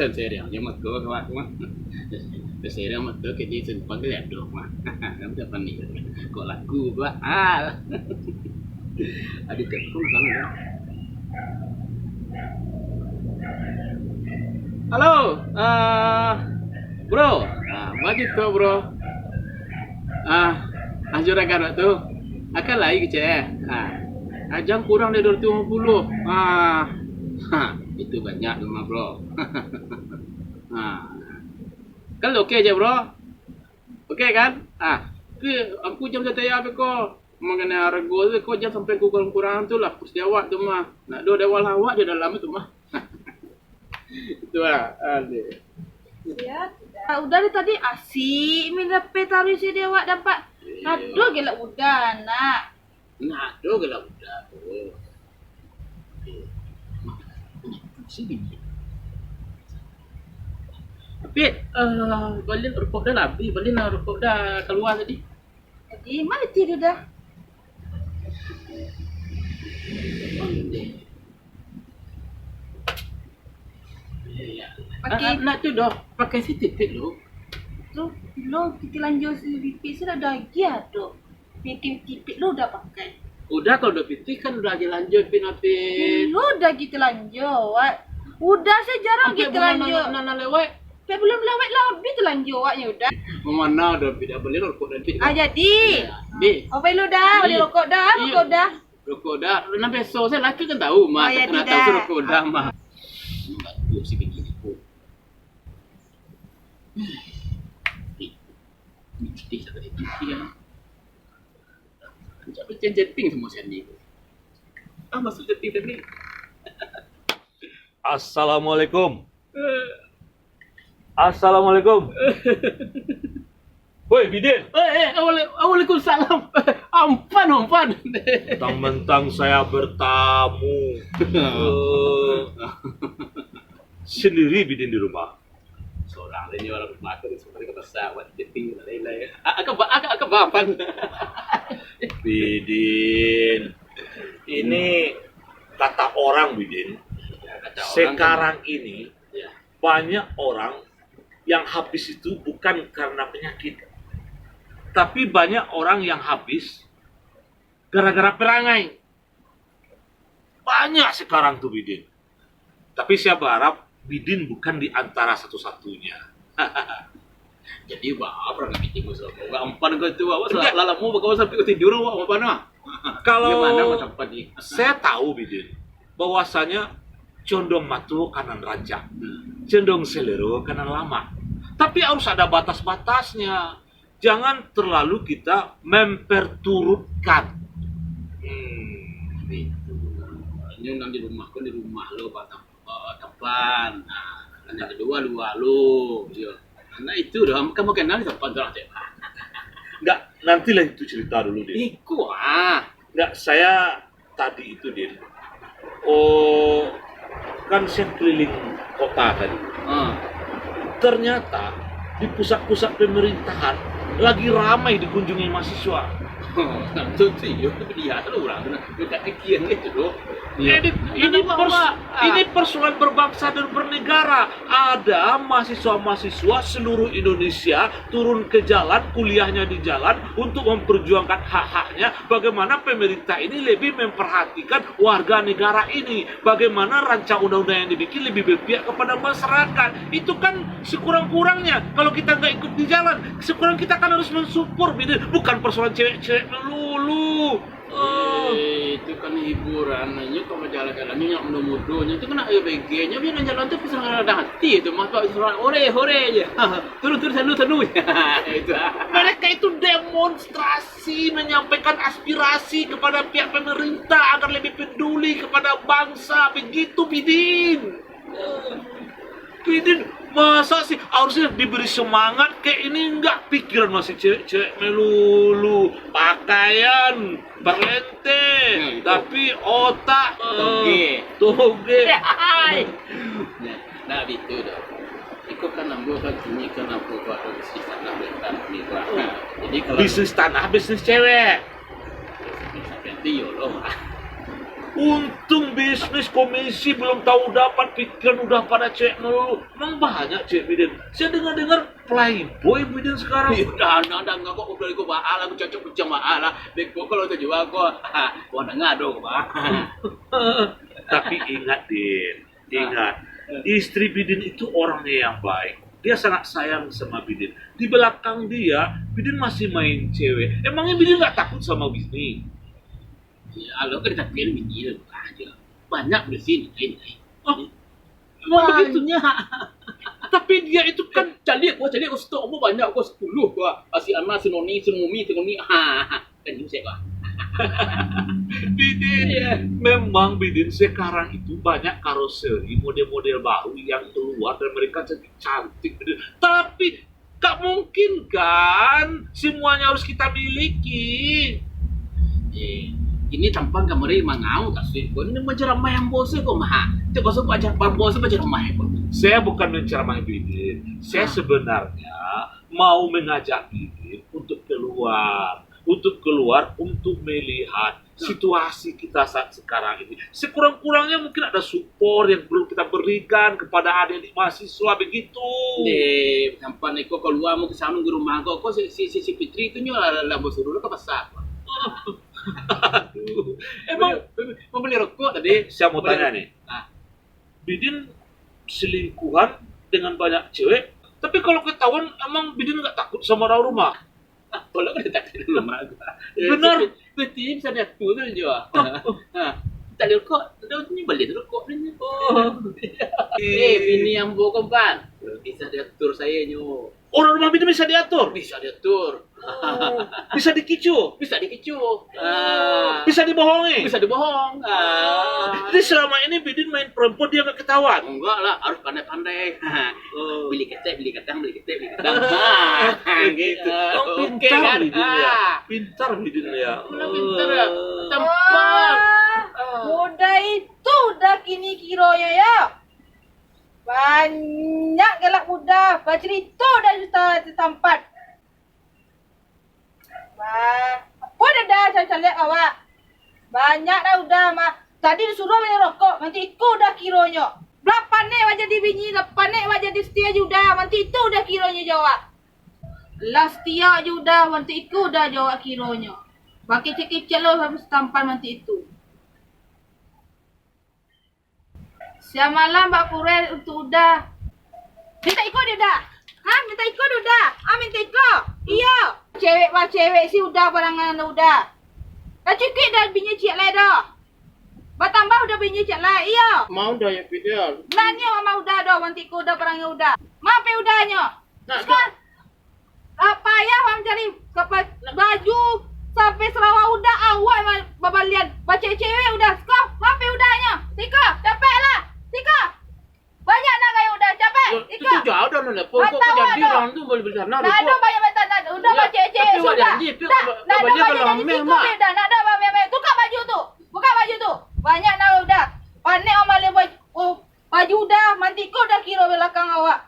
sen serial nhưng mà cửa các bạn đúng không? Cái serial mà cửa cái gì sen có cái đẹp được mà. Nắm cho phần này gọi là cu quá. Aduh kan không salah ya. Halo, bro. Maju tuh bro. Juragan tuh. Akan lagi ke ajang kurang dari 250. Itu banyak rumah bro. Kan oke aja bro. Oke kan? Aku jam saya apa kok? Mengenai harga tu kau jangan sampai kurang-kurang tu lah. Pasti awak tu mah. Nak dua dewal awak je dalam tu mah. Itu lah. Ya, udah deh tadi asyik min dapat taruh si dia awak dapat. Aduh gelak udah nak. Aduh gelak udah tu. Sini. Tapi balin rokok dah lah. Balin rokok dah keluar tadi. Jadi mana tidur dah? Nak tu dah pakai si tipik lu. Tu lo kita lanjut si pipi sudah dah gia tu. Pipi tipik lo dah pakai. Udah kalau udah pitik kan udah aja lanjut pin. Lo dah kita lanjut. Udah saya jarang kita lanjut. Nana lewat. Tapi belum lewat lah, habis terlanjutnya udah. Mana udah tidak beli rokok dan pin. Jadi. Bi. Apa lu dah? Beli rokok dah, rokok dah. Rokok dah. Nanti besok saya laki kan tahu mah. Kena tahu rokok dah mah. Bantu si begini pun. Mesti saya tadi ya. Jadi jetting semua saya ni. Masuk jetting tadi. Assalamualaikum. Assalamualaikum. Woi, Bidin. Waalaikumsalam. Ampan. Mentang-mentang saya bertamu. Sendiri Bidin di rumah. Seorang lain orang rumah aku seperti kata sawat jetting lain-lain. Agak bapan. Bidin. Ini kata orang Bidin. Sekarang ini banyak orang yang habis itu bukan karena penyakit, tapi banyak orang yang habis gara-gara perangai. Banyak sekarang tuh Bidin. Tapi saya berharap Bidin bukan di antara satu-satunya. Jadi apa nggak bikin musuh? Ampan kau tu awak lalamu bawa sampai kau tidur awak apa nah? Kalau ni? Saya tahu Bidin bahwasanya condong matu kanan rancak, condong selero kanan lama. Tapi harus ada batas-batasnya. Jangan terlalu kita memperturutkan. Nyundang di rumah lo tempat. Yang kedua dua lo. Karena itu dah kamu kenal tempat dah. Enggak, nantilah itu cerita dulu Din. Enggak, saya tadi itu Din. Kan saya keliling kota tadi. Ternyata di pusat-pusat pemerintahan lagi ramai dikunjungi mahasiswa. Itu dia tuh orang dekat kian gitu loh. Ini persoalan berbangsa dan bernegara. Ada mahasiswa-mahasiswa seluruh Indonesia turun ke jalan, kuliahnya di jalan untuk memperjuangkan hak-haknya. Bagaimana pemerintah ini lebih memperhatikan warga negara ini. Bagaimana rancang undang-undang yang dibikin lebih berpihak kepada masyarakat. Itu kan sekurang-kurangnya. Kalau kita nggak ikut di jalan, sekurang kita kan harus mensupport. Bukan persoalan cewek-cewek melulu. Itu kan hiburannya kalau jalan-jalannya yang mudah-mudahnya itu kena ABG-nya biar jalan tuh bisa ada hati itu mas pak hore aja turun sanu itu mereka itu demonstrasi menyampaikan aspirasi kepada pihak pemerintah agar lebih peduli kepada bangsa begitu Bidin. Masa sih harusnya diberi semangat kayak ini enggak, pikiran masih cewek-cewek melulu, pakaian berlente, tapi otak toge. Nah itu dah. Ikut kan ambil kan ini kan apa buat bisnis tanah bertan ni buat. Jadi kalau bisnis tanah, bisnis cewek. Bisa ganti yo loh. Untung bisnis komisi belum tahu dapat, pikiran udah pada cek melulu. Emang banyak cek Bidin. Saya dengar-dengar playboy Bidin sekarang. Udah, nggak kok udah ikut baal, aku cocok macam baal lah. Beko kalau tu jual kok, wah ngado kok. Tapi ingat Din, ingat. Istri Bidin itu orangnya yang baik. Dia sangat sayang sama Bidin. Di belakang dia, Bidin masih main cewek. Emangnya Bidin nggak takut sama Bisni? Ya, lo kan tak pilih bini aja. Banyak di sini. Oh, Emang begitu? Banyak. tapi dia itu kan Cari aku stok aku banyak aku 10 gua. Asyik ama sinoni, sinumi, kan juga gua. Bidin. Iya. Memang Bidin sekarang itu banyak karoseri model-model baru yang keluar dan mereka cantik Bidin. Tapi gak mungkin kan semuanya harus kita miliki. Ini tampang kamari mangau kasih. Gua ini menceramai yang bos kok mah. Itu kau baca bos menceramai kok. Saya bukan menceramai Bidin. Saya sebenarnya mau mengajak Bidin untuk keluar untuk melihat situasi kita saat sekarang ini. Sekurang-kurangnya mungkin ada support yang perlu kita berikan kepada adik-adik mahasiswa begitu. Sampai neko keluar mau ke sana ke rumah kok si Fitri itu nyola lah bos dulu ke pasar. Aduh. Emang mau beli rokok tadi. saya mau tanya nih. Bidin selingkuhan dengan banyak cewek, tapi kalau ketahuan emang Bidin nggak takut sama orang rumah? Kalau kan tak di rumah. Benar. Betul bisa diatur tu juga. Tak ada rokok, ni beli rokok ni. Bini yang bokong kan. Bisa diatur saya nyo. Orang rumah Bidin bisa diatur, Bisa diatur. bisa dikicu, Bisa dikicu. bisa dibohongi. Bisa dibohong. Jadi selama ini Bidin main perempuan dia nggak ketahuan. Enggak lah, harus pandai-pandai. Beli ketek, beli ketang. Gitu. Oh, Oke pintar kan? Bidin ya. Pintar Bidin ya. Pintar ya. Tempat. Muda itu udah kini kironya ya. Banyak galak muda. Bercerita dah juta tempat. Apa dah lihat awak. Banyak dah udah mak. Tadi disuruh beli rokok, nanti ikut dah kironya. Berapa nih wajah di bini, berapa nih wajah di setia juga, nanti itu udah kironya jawab. Lah setia juga, nanti ikut dah jawab kironya. Baki cekicet lo habis tampan nanti itu. Siang malam Mbak Kurel untuk udah. Minta ikut dia dah. Minta ikut udah. Minta ikut. Iya. Cewek sih udah barangan udah. Dah cukup dah bini cik lah dah. Bertambah udah bini cik lah. Iya. Mau dah ya Fidel. Nanya sama udah dah. Nanti ikut udah barangnya udah. Maaf ya udahnya. Sekarang. Apa ya orang cari baju sampai Sarawak udah awak babalian baca cewek udah. Sekarang maaf ya udahnya. Tika, capek lah. Tika. Banyak nak kayak udah capek. Itu Tika. jauh dah nak. Pokok jadi orang tu boleh beli sana. Nak ada banyak betul nak. Udah Ya, baca cewek tapi sudah. janji, tu Nak ada baju banyak kalau jadi ambil, situ Mak. beda. Nak ada banyak. Tukar baju tu. Buka baju tu. Banyak nak udah. Panik orang balik baju udah. Nanti kau dah kira belakang awak.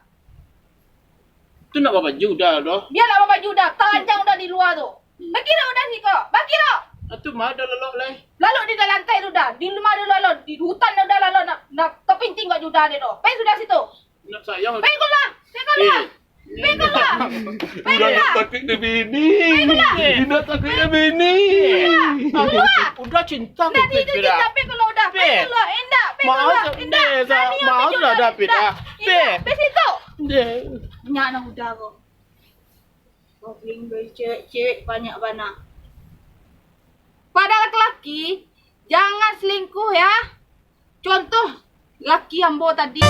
Tu nak bawa baju dah dah. Dia nak bawa baju dah. Telanjang udah di luar tu. Bakira udah sih kau. Bakira. Tu mah dah lelok lah. Lalu di dalam lantai tu dah. Di rumah tu lalu. Di hutan tu dah lalu. Nak terpinting baju dah dia tu. Pergi sudah situ. Nak sayang. Pergi keluar. Pergi keluar. Pergi keluar. Pergi keluar. takut dia bini. Tidak takutnya bini. Keluar. Udah cinta Nak tidur kita. Pergi keluar udah. Pergi keluar. Indah. Pergi keluar. Indah. Mau sudah David ah. Pergi situ. Deh. Banyak anak muda kau. Kau bling cewek banyak-banyak. Pada lelaki, jangan selingkuh ya. Contoh, laki ambo tadi.